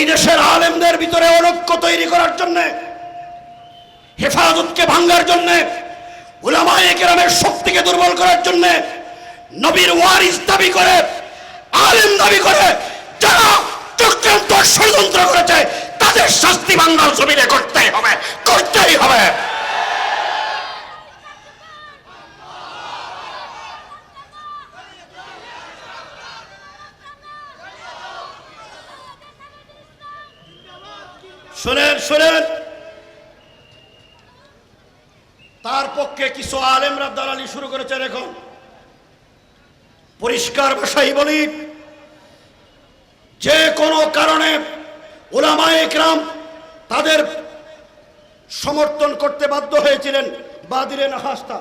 এই দেশের আলেমদের ভিতরে ঐক্য তৈরি করার জন্য, হেফাজতকে ভাঙার জন্য, উলামায়ে কেরামের শক্তিকে দুর্বল করার জন্য, নবীর ওয়ারিস দাবি করে, আলেম দাবি করে যারা চক্রান্ত ষড়যন্ত্র করেছে তাদের শাস্তি বাংলার জমিনে করতেই হবে, করতেই হবে। শুনেন শুনেন, তার পক্ষে কিছু আলেমরা দালালি শুরু করেছেন। এখন পরিষ্কার ভাষায় বলি, যে কোনো কারণে উলামায়ে কেরাম তাদের সমর্থন করতে বাধ্য হয়েছিলেন, বাদিলে না হাসতা,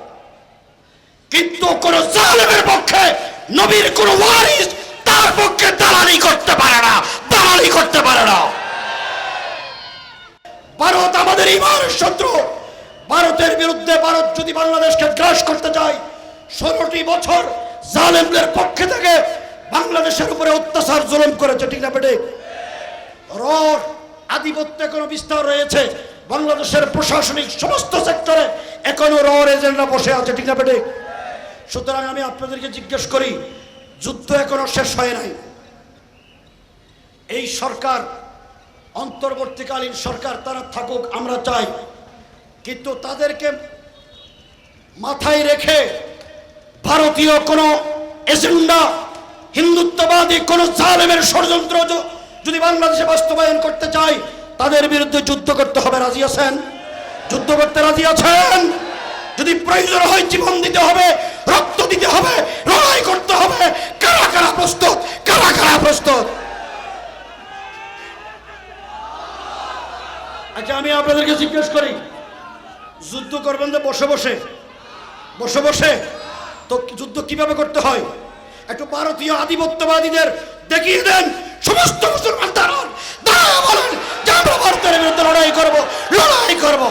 কিন্তু কোন জালেমের পক্ষে, নবীর কোন ওয়ারিস তার পক্ষে দালালি করতে পারে না, দালালি করতে পারে না। ভারত আমাদের ইমানের শত্রু। ভারতের বিরুদ্ধে, ভারত যদি বাংলাদেশকে গ্রাস করতে চায়, 16টি বছর জালেমদের পক্ষে থেকে বাংলাদেশের উপরে অত্যাচার জুলুম করেছে, ঠিক না বেটে? আধিপত্য এখনো বিস্তার রয়েছে বাংলাদেশের প্রশাসনিক সমস্ত সেক্টরে, এখনো এজেন্টরা বসে আছে, ঠিক না বেটে? সুতরাং আমি আপনাদেরকে জিজ্ঞেস করি, যুদ্ধ এখনো শেষ হয় নাই। এই সরকার, অন্তর্বর্তীকালীন সরকার, তারা থাকুক, আমরা চাই, কিন্তু তাদেরকে মাথায় রেখে ভারতীয় কোন এজেন্ডা, হিন্দুত্ববাদী কোন জালেমের ষড়যন্ত্র যদি বাংলাদেশে বাস্তবায়ন করতে চাই, তাদের বিরুদ্ধে যুদ্ধ করতে হবে। রাজি আছেন? যুদ্ধ করতে রাজি আছেন? যদি প্রয়োজন হয় জীবন দিতে হবে, রক্ত দিতে হবে, লড়াই করতে হবে। কারা কারা প্রস্তুত? কারা কারা প্রস্তুত? আচ্ছা, আমি আপনাদেরকে জিজ্ঞেস করি, যুদ্ধ করবেন তো বসে বসে? বসে বসে তো যুদ্ধ কিভাবে করতে হয়? একটু ভারতীয় আধিপত্যবাদীদের দেখিয়ে দেন। সমস্ত মুসলমান দাঁড়ান, দাঁড়ায় বলেন যে আমরা ভারতের বিরুদ্ধে লড়াই করব, লড়াই করব।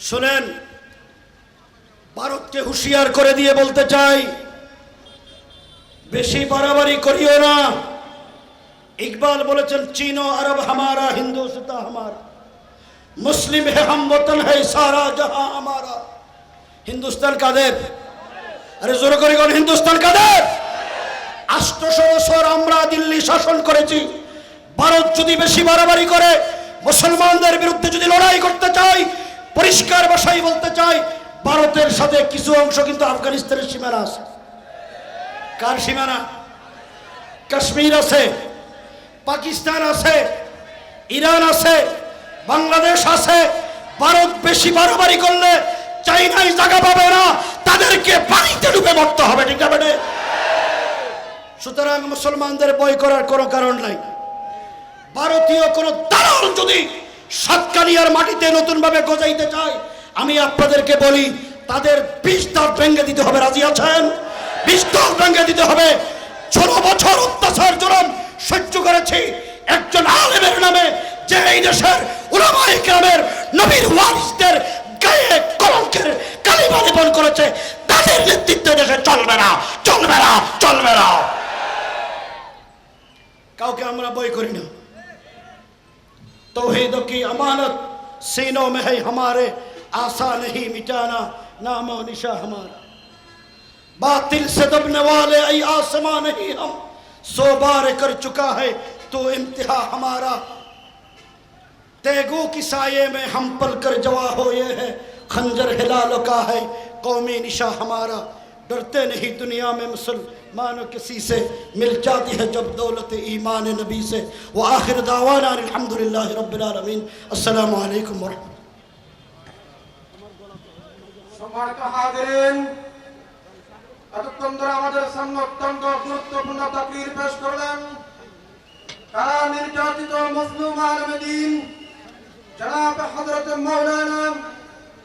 শুনেন, ভারতকে হুঁশিয়ার করে দিয়ে বলতে চাই, বেশি বাড়াবাড়ি করিও না। ইকবাল বলেছেন, চীনো আরব হামারা, হিন্দুস্তান হামারা, মুসলিম হে হাম ওতন হে সারা জাহাঁ হামারা। হিন্দুস্তান কাদের? আরে জোরে করে বল, হিন্দুস্তান কাদের? 800 বছর আমরা দিল্লি শাসন করেছি। ভারত যদি বেশি বাড়াবাড়ি করে, মুসলমানদের বিরুদ্ধে যদি লড়াই করতে চাই, পরিষ্কার ভাষায় বলতে চাই, ভারতের সাথে কিছু অংশ কিন্তু আফগানিস্তানের সীমানা আছে। কার সীমানা? কাশ্মীর আছে, পাকিস্তান আছে, ইরান আছে, বাংলাদেশ আছে। ভারত বেশি বাড়াবাড়ি করলে চাইনাই জায়গা পাবে না, তাদেরকে পানিতে ডুবে মরতে হবে, ঠিক আছে? সুতরাং মুসলমানদের ভয় করার কোনো কারণ নাই। ভারতীয় কোন দালাল যদি সাতকানিয়ার মাটিতে নতুন ভাবে গজাইতে চায়, আমি আপনাদেরকে বলি, তাদের 20 দাঁত ভেঙে দিতে হবে। রাজি আছেন? 20 দাঁত ভেঙে দিতে হবে। 16 বছর অত্যাচার জুলুম সহ্য করেছি একজন আলেমের নামে, যে এই দেশের উলামায়ে কেরামের, নবীর ওয়ারিসদের গায়ে কলঙ্কের কালিমা লেপন করেছে, তাদের নেতৃত্বে দেশে চলবে না, চলবে না, চলবে না। কাউকে আমরা ভয় করি না। तौहीद की अमानत सीनों में है हमारे, आसा नहीं मिटाना नामो निशा हमारा। बातिल से दबने वाले ऐ आसमां नहीं हम, 100 बार कर चुका है तो इम्तिहा हमारा। तेगू की साये में हम पल कर जवा हो ये है, खंजर हिलालो का है कौमी निशा हमारा। डरते नहीं दुनिया में मुसलमानों किसी से, मिल जाती है जब दौलत ईमान नबी से। व आखिर दावाना अल्हम्दुलिल्लाहि रब्बिल आलमीन। अस्सलामु अलैकुम व रहमतुल्लाह। সম্মানিত হাজিরিন, এতক্ষণ ধরে আমাদের সামনে অত্যন্ত গুরুত্বপূর্ণ তাকরীর পেশ করলেন কারা নির্যাতিত মজলুম আলমদিন জনাব হযরত মাওলানা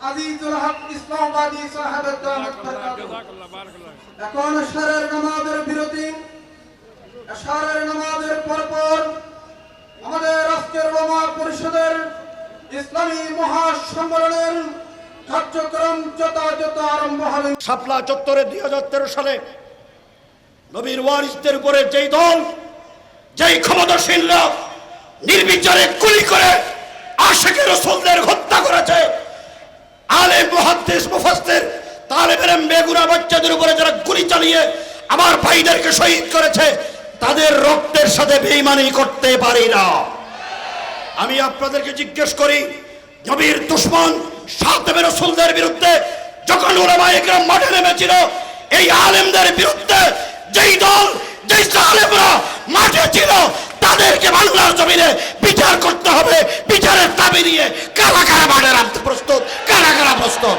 আজিজুল হক ইসলামাবাদী সাহেবের দাওয়াত বরকাতুহু। এখন এশারের নামাজের বিরতি। এশারের নামাজের পরপর আমাদের আজকের ওলামা পরিষদের ইসলামী মহাসম্মেলনের কার্যক্রম যথাযথ আরম্ভ হবে। শাপলা চত্বরে 2013 সালে নবীর ওয়ারিসদের উপরে যেই দল, যেই ক্ষমতাসীনরা নির্বিচারে গুলি করে আশিকে রাসূলদের হত্যা করেছে, আলেম মুহাদ্দিস মুফাসসির তালেব ইলম বেগুনা বাচ্চাদের উপরে যারা গুলি চালিয়ে আমার ভাইদেরকে শহীদ করেছে, তাদের রক্তের সাথে বেঈমানি করতে পারি না। আমি আপনাদেরকে জিজ্ঞেস করি, নবীর দুশমন সাতেবে রাসূলদের বিরুদ্ধে যখন উলামায়ে কেরাম মাঠে নেমেছিল, এই আলেমদের বিরুদ্ধে যেই দল, যেই আলেমরা মাঠে ছিল, তাদেরকে বাংলার জমিনে বিচার করতে হবে। বিচারের দাবি নিয়ে কারা কারা মাঠে নামতে প্রস্তুত, কারা কারা প্রস্তুত?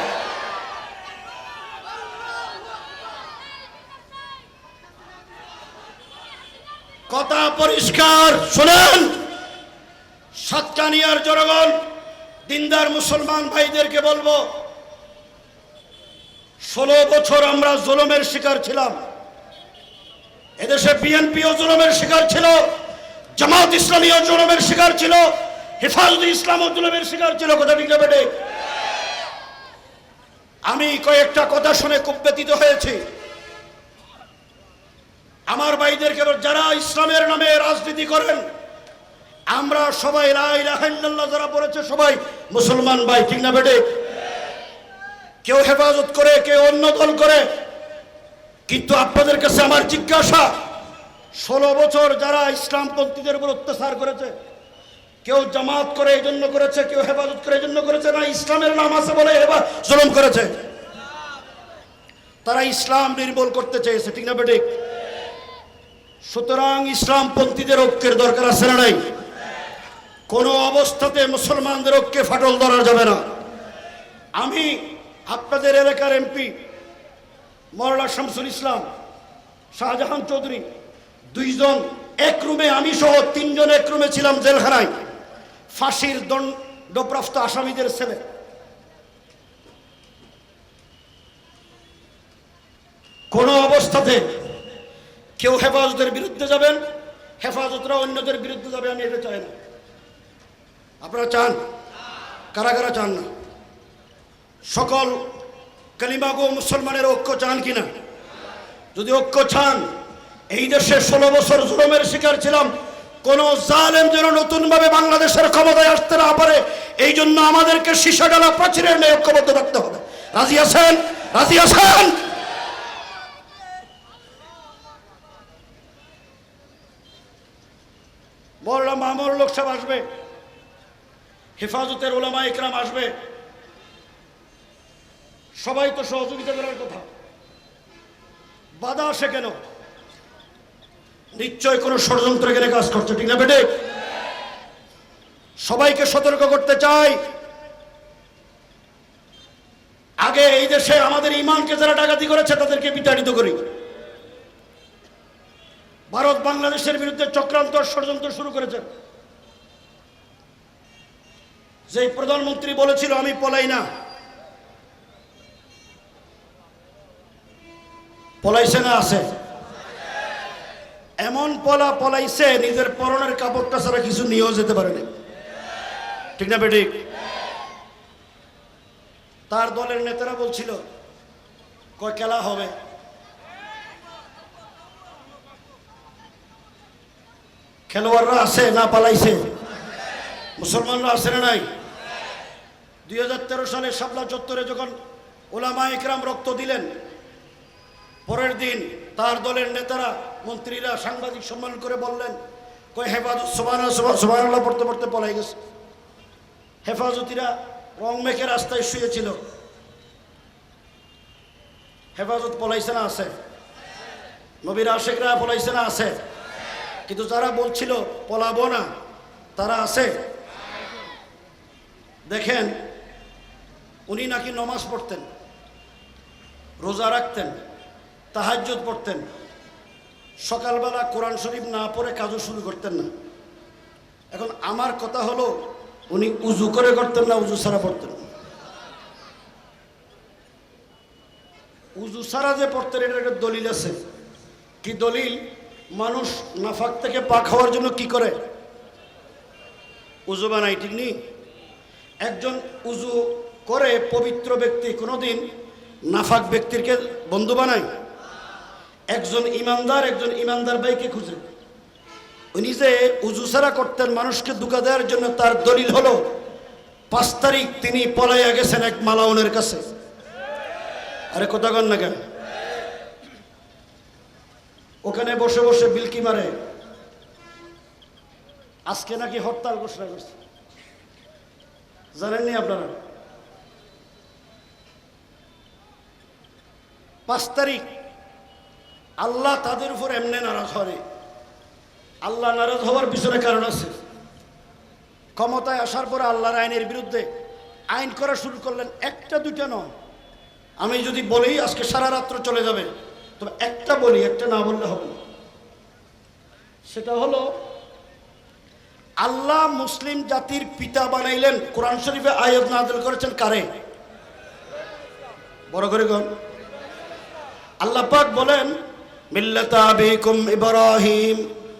কথা পরিষ্কার শুনেন। সাতকানিয়ার জনগণ, দিনদার মুসলমান ভাইদেরকে বলবো, 16 বছর আমরা জুলুমের শিকার ছিলাম। এদেশে বিএনপিও জুলুমের শিকার ছিল, জামাত ইসলামীও জুলুমের শিকার ছিল, হেফাজতে ইসলামও জুলুমের শিকার ছিল। কথা ঠিক না বেটে? আমি কয়েকটা কথা শুনে খুব ব্যথিত হয়েছি। আমার ভাইদেরকে, যারা ইসলামের নামে রাজনীতি করেন, আমরা সবাই লা ইলাহা ইল্লাল্লাহ যারা পড়েছে সবাই মুসলমান ভাই, ঠিক না বেটে? কেউ হেফাজত করে, কেউ অন্য দল করে, কিন্তু আপনাদের কাছে আমার জিজ্ঞাসা, 16 বছর যারা ইসলামপন্থীদের উপর অত্যাচার করেছে, কেউ জামাত করে এই জন্য করেছে, কেউ হেফাজত করে এই জন্য করেছে, না ইসলামের নাম আছে বলে জুলুম করেছে? তারা ইসলাম নির্মূল করতে চেয়েছে, ঠিক না বেটে? সুতরাং ইসলামপন্থীদের ঐক্যের দরকার আছে না নাই? কোনো অবস্থাতে মুসলমানদের ঐক্যে ফাটল ধরা যাবে না। আমি আপনাদের এলাকার এমপি মওলানা শামসুল ইসলাম, শাহজাহান চৌধুরী, 2 জন এক রুমে, আমি সহ 3 জন এক রুমে ছিলাম জেলখানায়, ফাঁসির দণ্ডপ্রাপ্ত আসামিদের ছেলে। কোনো অবস্থাতে কেউ হেফাজতের বিরুদ্ধে যাবেন, হেফাজতরা অন্যদের বিরুদ্ধে যাবে, আমি এটা চাই না। আপনারা চান? কারা কারা চান না? সকল কালিমাগো মুসলমানের ঐক্য চান কিনা? যদি ঐক্য চান, এই দেশে 16 বছর জুলুমের শিকার ছিলাম, কোন জালেম যেন নতুন ভাবে বাংলাদেশের ক্ষমতায় আসতে না পারে, এই জন্য আমাদেরকে সীসাডালা প্রাচীরের ন্যায় ঐক্যবদ্ধ থাকতে হবে। রাজি আছেন? রাজি আছেন? মওলানা মামুনুল হক সাহেব আসবে, হেফাজতের উলামায়ে কেরাম আসবে, সবাই তো সহযোগিতা করার কথা, বাধা আসে কেন? নিশ্চয় কোনো ষড়যন্ত্র এখানে কাজ করছে, ঠিক না বেটে? সবাইকে সতর্ক করতে চাই, আগে এই দেশে আমাদের ইমানকে যারা ডাকাতি করেছে তাদেরকে বিতাড়িত করি। ভারত বাংলাদেশের বিরুদ্ধে চক্রান্ত ষড়যন্ত্র শুরু করেছে। যে প্রধানমন্ত্রী বলেছিল আমি পলাই না, পলাইছে না? আছে এমন পলাইছে, নিজের পরনের কাপড়টা ছাড়া কিছু নিয়েও যেতে পারেনি, ঠিক না বেটি? তার দলের নেতারা বলছিল কয় খেলা হবে, খেলোয়াড়রা আছে না পালাইছে? মুসলমানরা আছে না নাই? 2013 সালে শাপলা চত্বরে যখন উলামায়ে কেরাম রক্ত দিলেন, পরের দিন তার দলের নেতারা, মন্ত্রীরা সাংবাদিক সম্মেলন করে বললেন কয় হেফাজত সুবহানাল্লাহ পড়তে পড়তে পলাই গেছে। হেফাজতিরা রং মেখে রাস্তায় শুয়েছিল, হেফাজত পলাইছে না? আছে। নবীর আশিকরা পলাইছে না? আছে। কিন্তু যারা বলছিল পলাবো না, তারা আছে। দেখেন, উনি নাকি নমাজ পড়তেন, রোজা রাখতেন, তাহাজ্জুদ পড়তেন, সকালবেলা কোরআন শরীফ না পড়ে কাজও শুরু করতেন না। এখন আমার কথা হলো, উনি উজু করে করতেন না উজু ছাড়া পড়তেন? উজু ছাড়া যে পড়তেন এটার একটা দলিল আছে। কি দলিল? মানুষ নাফাক থেকে পাক হওয়ার জন্য কি করে? উজু বানাই, ঠিক নেই? একজন উজু করে পবিত্র ব্যক্তি কোনোদিন নাফাক ব্যক্তিকে বন্ধু বানায়? একজন ইমানদার ভাইকে খুঁজে। উনি যে উজু ছাড়া করতেন মানুষকে ধোঁকা দেওয়ার জন্য, তার দলিল হলো 5 তারিখ তিনি পলাইয়া গেছেন এক মালাউনের কাছে। আরে কথা কন না কেন? ওখানে বসে বসে বিলকি মারে। আজকে নাকি হরতাল ঘোষণা করছে, জানেননি আপনারা? 5 তারিখ আল্লাহ তাদের উপর এমনি নারাজ হয়। আল্লাহ নারাজ হওয়ার পিছনে কারণ আছে। ক্ষমতায় আসার পরে আল্লাহর আইনের বিরুদ্ধে আইন করা শুরু করলেন। একটা দুইটা নয়, আমি যদি বলি আজকে সারা রাত্র চলে যাবে, তবে একটা বলি, একটা না বললে হবে না। সেটা হলো, আল্লাহ মুসলিম জাতির পিতা বানাইলেন। কোরআন শরীফে আয়াত নাযিল করেছেন কারে? বড় করে কোন? আল্লাহ পাক বলেন, মিল্লাতা আবিকুম ইব্রাহিম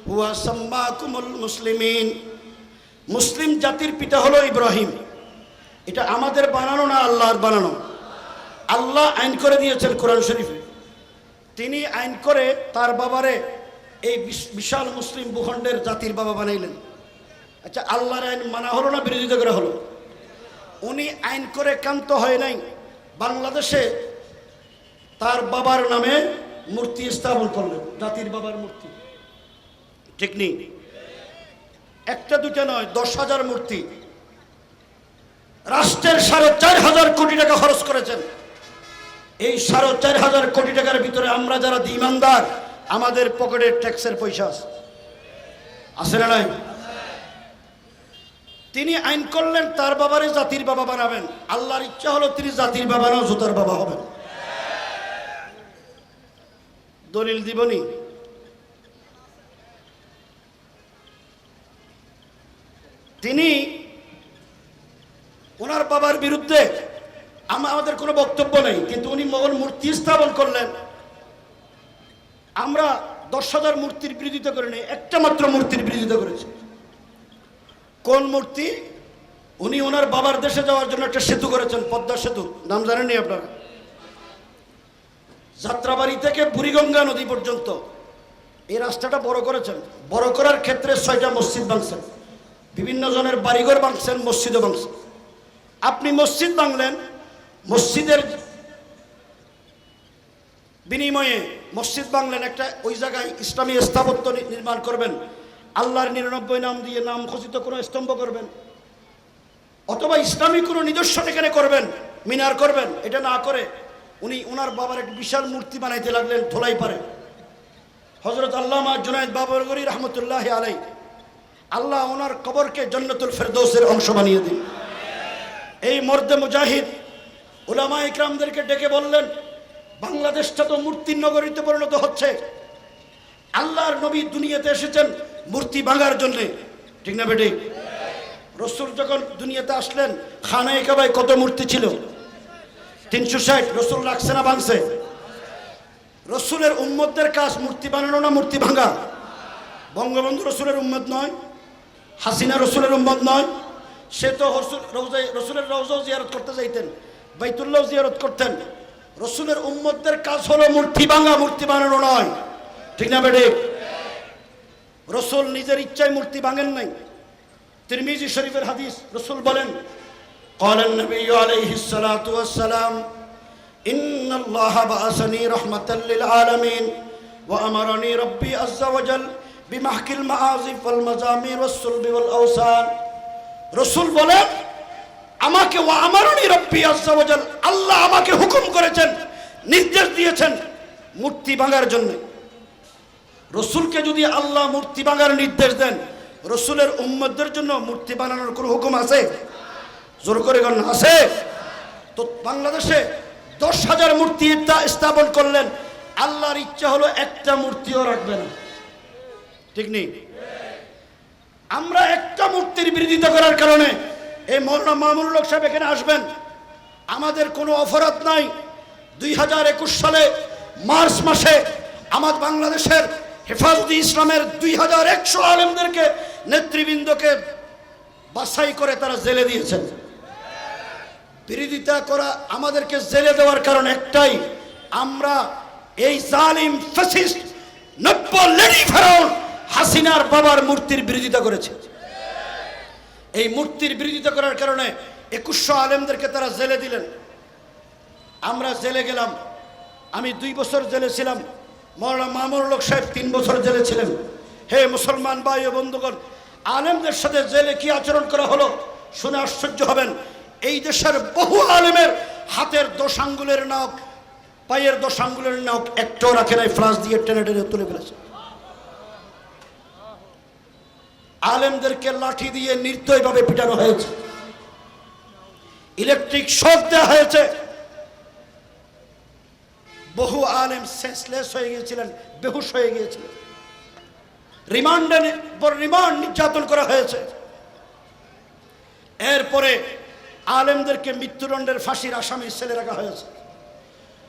হুয়া সাম্মাকুমুল মুসলিমিন। মুসলিম জাতির পিতা হলো ইব্রাহিম। এটা আমাদের বানানো না, আল্লাহর বানানো। আল্লাহ আইন করে দিয়েছেন কোরআন শরীফে। তিনি আইন করে তার বাবারে এই বিশাল মুসলিম ভূখণ্ডের জাতির বাবা বানাইলেন। আচ্ছা, আল্লাহর আইন মানা হলো না বিরোধিতা করা হলো? উনি আইন করে ক্ষান্ত হয় নাই। বাংলাদেশে তার বাবার নামে মূর্তি স্থাপন করলেন, জাতির বাবার মূর্তি, ঠিক নেই? একটা দুটা নয়, 10,000 মূর্তি। রাষ্ট্রের 4,500 কোটি টাকা খরচ করেছেন। এই 4,500 কোটি টাকার ভিতরে আমরা যারা ঈমানদার, আমাদের পকেটের ট্যাক্সের পয়সা আছে না নাই? তিনি আইন করলেন তার বাবারে জাতির বাবা বানাবেন। আল্লাহর ইচ্ছা হলো তিনি জাতির বাবা না জুতার বাবা হবেন। দলিল দিবনি? তিনি ওনার বাবার বিরুদ্ধে আমাদের কোনো বক্তব্য নেই, কিন্তু উনি মগল মূর্তি স্থাপন করলেন। আমরা 10,000 মূর্তির বিরোধিতা করে নেই, একটা মাত্র মূর্তির বিরোধিতা করেছি। কোন মূর্তি? উনি ওনার বাবার দেশে যাওয়ার জন্য একটা সেতু করেছেন, পদ্মা সেতু, নাম জানেননি আপনারা? যাত্রাবাড়ি থেকে বুড়িগঙ্গা নদী পর্যন্ত এই রাস্তাটা বড় করেছেন। বড় করার ক্ষেত্রে 6টা মসজিদ ভাঙছেন, বিভিন্ন জনের বাড়িঘর ভাঙছেন, মসজিদও ভাঙছেন। আপনি মসজিদ ভাঙলেন, মসজিদের বিনিময়ে মসজিদ ভাঙলেন, একটা ওই জায়গায় ইসলামী স্থাপত্য নির্মাণ করবেন, আল্লাহর 99 নাম দিয়ে নাম খচিত কোনো স্তম্ভ করবেন, অথবা ইসলামী কোনো নিদর্শন এখানে করবেন, মিনার করবেন। এটা না করে উনি ওনার বাবার এক বিশাল মূর্তি বানাইতে লাগলেন ধোলাই পারে। হযরত আল্লামা জুনায়েদ বাবরগরি রহমতুল্লাহ আলাই, আল্লাহ ওনার কবরকে জান্নাতুল ফেরদৌসের অংশ বানিয়ে দিন। এই মর্দে মুজাহিদ উলামা ইকরামদেরকে ডেকে বললেন, বাংলাদেশটা তো মূর্তির নগরীতে পরিণত হচ্ছে। আল্লাহর নবী দুনিয়াতে এসেছেন মূর্তি ভাঙার জন্যে, ঠিক না বেটি? রসুল যখন দুনিয়াতে আসলেন, খানায়ে কাবায় কত মূর্তি ছিল? 360। রসুল রাখছে না ভাঙছে? রসুলের উম্মতদের কাজ মূর্তি বানানো না মূর্তি ভাঙা? বঙ্গবন্ধু রসুলের উম্মত নয়, হাসিনা রসুলের উম্মত নয়। সে তো রসুলের রওজাও জিয়ারত করতে যাইতেন, বাইতুল্লাহ জিয়ারত করতেন। রসুলের উম্মতদের কাজ হলো মূর্তি ভাঙা, মূর্তি বানানো নয়, ঠিক না বেটি? রসুল নিজের ইচ্ছায় মূর্তি ভাঙেন নাই। তিরমিজি শরীফের হাদিস, রসুল বলেন, قال النبي عليه الصلاة والسلام إن الله بعثني رحمة للعالمين وأمرني ربي عز وجل بمحك المعازف والمزامير والصلب والأوثان। রসুল বলেন, আমাকে ওয়ামারনি রব্বি আজ্জা ওয়াজাল, আল্লাহ আমাকে হুকুম করেছেন, নির্দেশ দিয়েছেন মূর্তি ভাঙার জন্য। রসুলকে যদি আল্লাহ মূর্তি ভাঙার নির্দেশ দেন, রসুলের উম্মতদের জন্য মূর্তি বানানোর কোনো হুকুম আছে? জোর করে গণ আছে? তো বাংলাদেশে 10,000 মূর্তি স্থাপন করলেন। আল্লাহর ইচ্ছা হলো একটা মূর্তিও রাখবে না, ঠিক নেই? আমরা একটা মূর্তির বিরোধিতা করার কারণে এই মৌলানা মামুনুল হক সাহেব এখানে আসবেন। আমাদের কোনো অপরাধ নাই। 2021 সালে মার্চ মাসে আমাদের বাংলাদেশের হেফাজতে ইসলামের 2100 আলেমদেরকে নেতৃবৃন্দকে বাছাই করে তারা জেলে দিয়েছেন। বিরোধিতা করা আমাদেরকে জেলে দেওয়ার কারণ একটাই, আমরা এই জালিম ফ্যাসিস্ট নব্য লেডি ফেরাউন হাসিনার বাবার মূর্তির বিরোধিতা করেছে। এই মূর্তির বিরোধিতা করার কারণে 2100 আলেমদেরকে তারা জেলে দিলেন। আমরা জেলে গেলাম। আমি 2 বছর জেলে ছিলাম। মৌলানা মামুনুল হক সাহেব 3 বছর জেলে ছিলেন। হে মুসলমান ভাই ও বন্ধুগণ, আলেমদের সাথে জেলে কি আচরণ করা হলো শুনে আশ্চর্য হবেন। এই দেশের বহু আলেমের হাতের 10 আঙ্গুলের নখ, পায়ের 10 আঙ্গুলের নখ একটাও রাখে নাই, ফ্লাশ দিয়ে টেনে টেনে তুলে ফেলেছে। আলেমদেরকে লাঠি দিয়ে নির্দয়ভাবে পিটানো হয়েছে, ইলেকট্রিক শক দেওয়া হয়েছে। বহু আলেম সেন্সলেস হয়ে গিয়েছিলেন, বেহুশ হয়ে গিয়েছিলেন। রিমান্ড নির্যাতন করা হয়েছে। এরপরে আলেমদেরকে মৃত্যুদণ্ডের ফাঁসির আসামি ছেলে রাখা হয়েছে।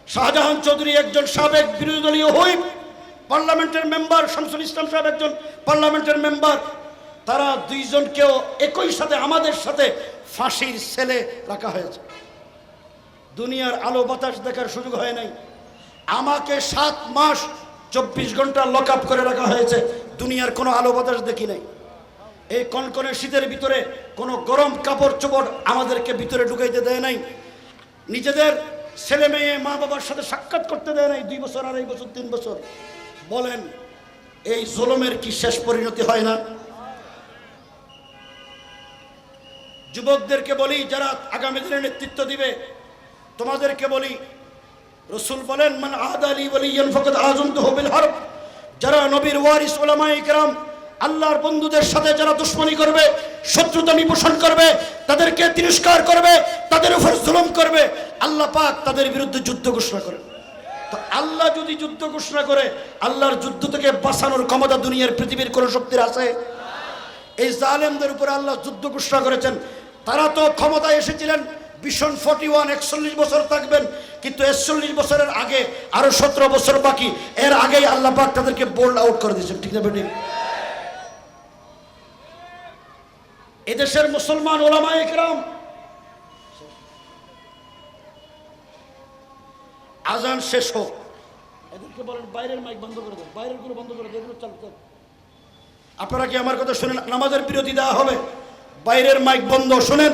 শাহজাহান চৌধুরী একজন সাবেক বিরোধী দলীয় হুইপ, পার্লামেন্টের মেম্বার, শামসুল ইসলাম সাহেব একজন পার্লামেন্টের মেম্বার, তারা 2 জনকেও একই সাথে আমাদের সাথে ফাঁসির ছেলে রাখা হয়েছে। দুনিয়ার আলো বাতাস দেখার সুযোগ হয় নাই। আমাকে 7 মাস 24 ঘন্টা লক আপ করে রাখা হয়েছে। দুনিয়ার কোনো আলো বাতাস দেখি নাই। এই কনকনে শীতের ভিতরে কোনো গরম কাপড় চোপড় আমাদেরকে ভিতরে ঢুকাইতে দেয় নাই। নিজেদের ছেলে মেয়ে মা বাবার সাথে সাক্ষাৎ করতে দেয় নাই 2 বছর, 2.5 বছর, 3 বছর। বলেন এই জুলুমের কি শেষ পরিণতি হয় না? যুবকদেরকে বলি, যারা আগামী দিনে নেতৃত্ব দিবে, তোমাদেরকে বলি, রাসূল বলেন মান আদালি ওয়ালিয়ান ফাকাদ আযমতুহু বিল হারব। যারা নবীর ওয়ারিস উলামায়ে কিরাম, আল্লাহর বন্ধুদের সাথে যারা দুশমনী করবে, শত্রুতামি পোষণ করবে, তাদেরকে তিরস্কার করবে, তাদের উপর জুলুম করবে, আল্লাহ পাক তাদের বিরুদ্ধে যুদ্ধ ঘোষণা করেন। তো আল্লাহ যদি যুদ্ধ ঘোষণা করে, আল্লাহর যুদ্ধ থেকে বাঁচানোর ক্ষমতা দুনিয়ার পৃথিবীর কোন শক্তির আছে? এই জালেমদের উপরে আল্লাহ যুদ্ধ ঘোষণা করেছেন। তারা তো ক্ষমতায় এসেছিলেন ভীষণ 41 বছর থাকবেন, কিন্তু 41 বছরের আগে আরো 17 বছর বাকি। এর আগেই আল্লাহ পাক তাদেরকে বোল্ড আউট করে দিয়েছেন। ঠিক না বেটি? এদেশের মুসলমান ওলামায়ে কেরাম আজান শেষ হোক, এদেরকে বলেন বাইরের মাইক বন্ধ করে দেন, বাইরের গুলো বন্ধ করে দেন, এগুলো চালু। আপনারা কি আমার কথা শুনেন? নামাজের বিরতি দেওয়া হবে, বাইরের মাইক বন্ধ, শুনেন,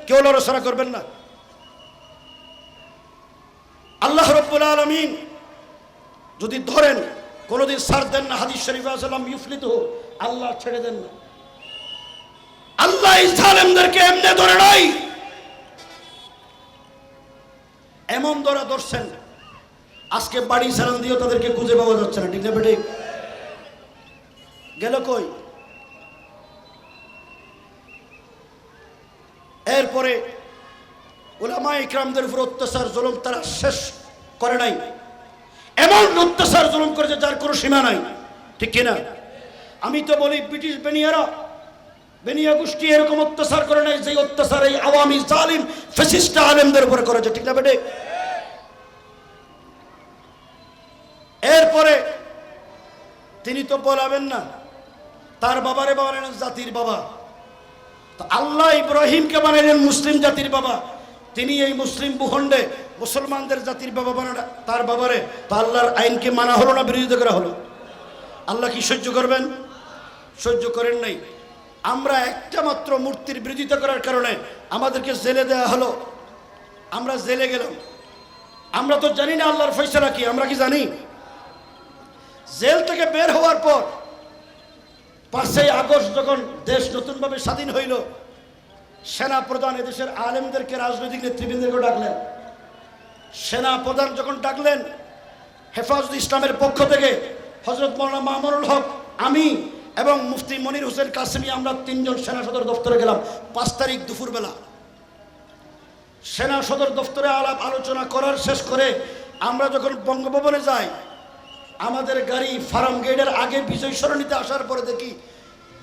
কেউ লড়াচড়া করবেন না। আল্লাহ রাব্বুল আলামিন যদি ধরেন কোনদিন ছাড় দেন না। হাদিস শরীফে আছে লাম ইউফলিতু, আল্লাহ ছেড়ে দেন না। আল্লাহ এই জালেমদেরকে এমনি ধরে নাই, এমন ধরা ধরছেন আজকে বাড়ি সালাম দিয়েও তাদেরকে খুঁজে পাওয়া যাচ্ছে না। ঠিক না বেটি? গেল কই? এরপরে উলামায়ে ইকরামদের উপর অত্যাচার জুলুম তারা শেষ করে নাই। এমন অত্যাচার জুলুম করেছে যার কোনো সীমা নাই। ঠিক কিনা? আমি তো বলি ব্রিটিশ বেনিয়া গোষ্ঠী এরকম অত্যাচার করে নাই যে অত্যাচার এই আওয়ামী জালিম ফ্যাসিস্ট আলেমদের উপরে করেছে। ঠিক না বেটে? এরপরে তিনি তো বলাবেন না তার বাবারে বানালেন জাতির বাবা। তো আল্লাহ ইব্রাহিমকে বানালেন মুসলিম জাতির বাবা, তিনি এই মুসলিম ভূখণ্ডে মুসলমানদের জাতির বাবা বানালেন তার বাবারে। তো আল্লাহর আইনকে মানা হলো না বিরোধিতা করা হলো? আল্লাহ কি সহ্য করবেন? সহ্য করেন নাই। আমরা একটা মাত্র মূর্তির বিরোধিতা করার কারণে আমাদেরকে জেলে দেওয়া হলো। আমরা জেলে গেলাম। আমরা তো জানি না আল্লাহর ফয়সালা কি। আমরা কি জানি? জেল থেকে বের হওয়ার পর 5ই আগস্ট যখন দেশ নতুনভাবে স্বাধীন হইল, সেনা প্রধান এদেশের আলেমদেরকে, রাজনৈতিক নেতৃবৃন্দকে ডাকলেন। সেনা প্রধান যখন ডাকলেন, হেফাজতে ইসলামের পক্ষ থেকে হযরত মাওলানা মামুনুল হক, আমি এবং মুফতি মনির হোসেন কাসেমি, আমরা 3 জন সেনা সদর দপ্তরে গেলাম 5 তারিখ দুপুরবেলা। সেনা সদর দপ্তরে আলাপ আলোচনা করার শেষ করে আমরা যখন বঙ্গভবনে যাই, আমাদের গাড়ি ফার্ম গেটের আগে বিজয় সরণিতে আসার পরে দেখি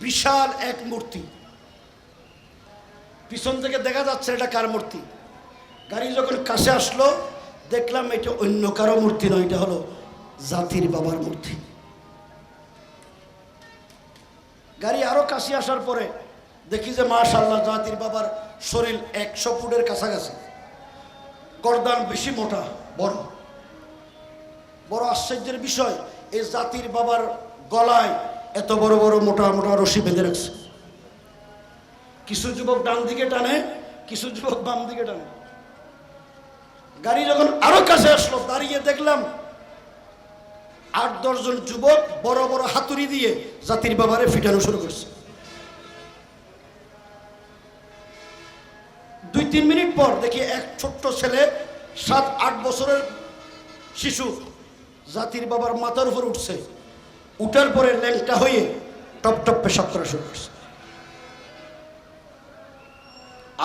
বিশাল এক মূর্তি। পিছন থেকে দেখা যাচ্ছে এটা কার মূর্তি। গাড়ি যখন কাছে আসলো দেখলাম এটা অন্য কারো মূর্তি নয়, এটা হলো জাতির বাবার মূর্তি। গাড়ি আরো কাছে আসার পরে দেখি যে মাশাআল্লাহ জাতির বাবার শরীর 100 ফুটের কাছাকাছি, গর্দান বেশি মোটা, বড় বড় আশ্চর্যের বিষয় এই জাতির বাবার গলায় এত বড় বড় মোটা মোটা রশি বেঁধে রাখছে। কিছু যুবক ডান দিকে টানে, কিছু যুবক বাম দিকে টানে। গাড়ি যখন আরো কাছে আসলো দাঁড়িয়ে দেখলাম 8-10 জন যুবক বড় বড় হাতুড়ি দিয়ে জাতির বাবারে ফিটানো শুরু করছে। 2-3 মিনিট পর দেখি এক ছোট্ট ছেলে 7-8 বছরের শিশু জাতির বাবার মাথার উপর উঠছে, উঠার পরে ল্যাংটা হয়ে টপ টপ পেশাব করা শুরু করছে।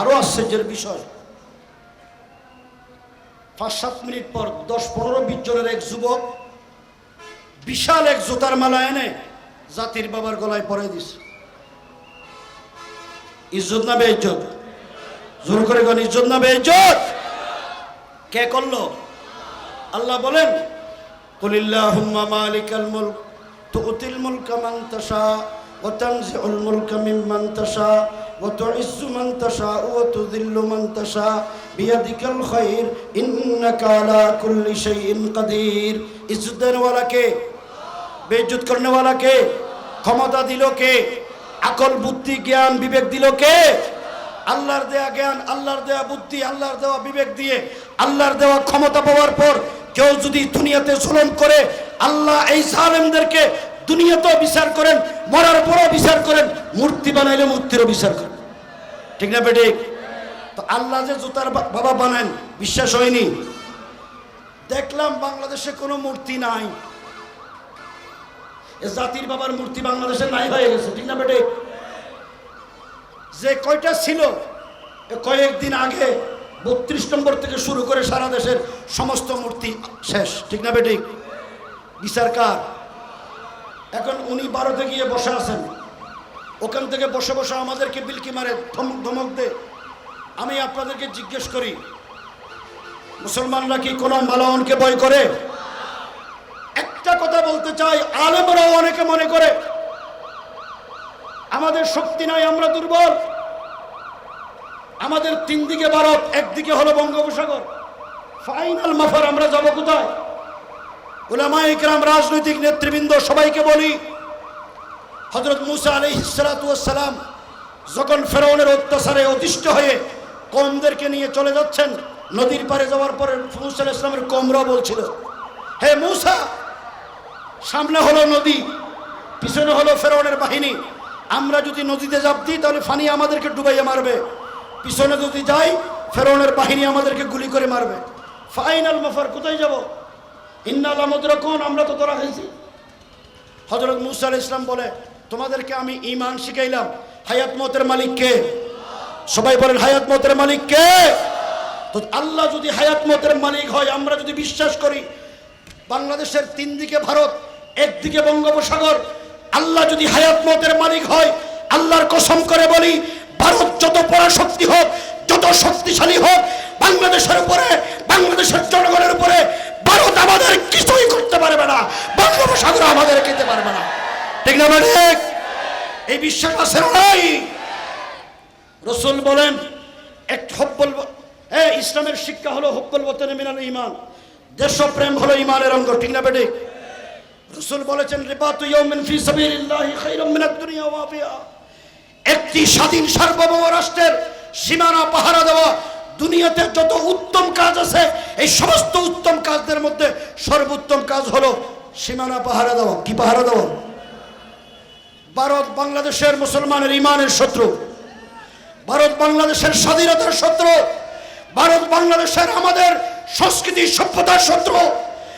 আরো আশ্চর্যের বিষয় 5-7 মিনিট পর 10-15-20 জনের এক যুবক বিশাল এক জুতার মালা এনে জাতির বাবার গলায় পরাই দিছে। ইজ্জত না বেইজ্জত? জোর করে কোন ইজ্জত না বেইজ্জত? কে করলো? আল্লাহ বলেন কুলিল্লাহুম্মা মালিকাল মুলক তুতিল মুলকা মান তাশা ওয়া তানজিউল মুলকা মিম্মান তাশা ওয়া তুইজ্জু মান তাশা ওয়া তুযিল্লু মান তাশা বিয়াদিকাল খায়র ইন্নাকা আলা কুল্লি শাইইন কাদির। ইজ্জত দেনে ওয়ালা কে? বেইজ্জত করনে ওয়ালা কে? ক্ষমতা দিল কে? আকল বুদ্ধি জ্ঞান বিবেক দিল কে? আল্লাহর দেয়া জ্ঞান, আল্লাহর দেয়া বুদ্ধি, আল্লাহর দেওয়া বিবেক দিয়ে আল্লাহর দেওয়া ক্ষমতা পাওয়ার পর কেউ যদি দুনিয়াতে জুলুম করে আল্লাহ এই জালেমদেরকে দুনিয়াতেও বিচার করেন, মরার পরও বিচার করেন, মূর্তি বানাইলে মূর্তিরও বিচার করেন। ঠিক না বেটি? তো আল্লাহ যে জুতার বাবা বানান বিশ্বাস হয়নি। দেখলাম বাংলাদেশে কোনো মূর্তি নাই, এ জাতির বাবার মূর্তি বাংলাদেশে নাই হয়ে গেছে। ঠিক না বেটি? যে কয়টা ছিল কয়েকদিন আগে 32 নম্বর থেকে শুরু করে সারা দেশের সমস্ত মূর্তি শেষ। ঠিক না বেটি? বিচার কার? এখন উনি 12তে গিয়ে বসে আছেন, ওখান থেকে বসে বসে আমাদেরকে বিলকি মারে, ধমক দে। আমি আপনাদেরকে জিজ্ঞেস করি মুসলমানরা কি কোনো মালাওয়ানকে ভয় করে? একটা কথা বলতে চাই, আলেমরাও অনেকে মনে করে আমাদের শক্তি নাই, আমরা দুর্বল। আমাদের 3 দিকে ভারত, একদিকে হলো বঙ্গোপসাগর, ফাইনাল মাফার আমরা যাব কোথায়? উলামায়ে ইকরাম, রাজনৈতিক নেতৃবৃন্দ সবাইকে বলি, হযরত মুসা আলাইহিস সালাতু ওয়াস সালাম যখন ফেরাউনের অত্যাচারে অতিষ্ঠ হয়ে কওমদেরকে নিয়ে চলে যাচ্ছেন, নদীর পারে যাওয়ার পরে মুসা আলাইহিস সালামের কওমরা বলছিল, হে মুসা, সামনে হলো নদী, পিছনে হলো ফেরাউনের বাহিনী, আমরা যদি নদীতে ঝাঁপ দিই তাহলে পানি আমাদেরকে ডুবাইয়ে মারবে, পিছনে যদি যাই ফেরাউনের বাহিনী আমাদেরকে গুলি করে মারবে। ফাইনাল মাফার কোথায় যাব? ইন্না লামুদরাকুন, আমরা তো ধরা খাইছি। হযরত মুসা আলাইহিস সালাম বলে, তোমাদেরকে আমি ঈমান শিখাইলাম, হায়াত মওতের মালিক কে? সবাই বলেন হায়াত মওতের মালিক কে? তো আল্লাহ যদি হায়াত মওতের মালিক হয়, আমরা যদি বিশ্বাস করি বাংলাদেশের 3 দিকে ভারত, একদিকে বঙ্গোপসাগর, আল্লাহ যদি হায়াত মওতের মালিক হয়, আল্লাহর কসম করে বলি, ভারত যত পরাশক্তি হোক, যত শক্তিশালী হোক, বাংলাদেশের উপরে, বাংলাদেশের জনগণের উপরে ভারত আমাদের কিছুই করতে পারবে না, বঙ্গোপসাগর আমাদের খেতে পারবে না। ঠিক না ঠিক? এই বিশ্বাস আছে নাই? রাসূল বলেন ইসলামের শিক্ষা হলো হুব্বুল ওয়াতানি মিনাল ঈমান, দেশপ্রেম হলো ঈমানের অঙ্গ। ঠিক না বেঠিক? রাসূল বলেছেন রিবাতু ইয়াউমিন ফি সাবিলিল্লাহি খায়রুম মিনাদ দুনিয়া ওয়া ফিহা। একটি স্বাধীন সার্বভৌম রাষ্ট্রের সীমানা পাহারা দেওয়া দুনিয়াতে যত উত্তম কাজ আছে, এই সমস্ত উত্তম কাজদের মধ্যে সর্বোত্তম কাজ হলো সীমানা পাহারা দেওয়া। কি পাহারা দেওয়া? ভারত বাংলাদেশের মুসলমানের ঈমানের শত্রু, ভারত বাংলাদেশের স্বাধীনতার শত্রু, ভারত বাংলাদেশের আমাদের সংস্কৃতি সভ্যতার শত্রু।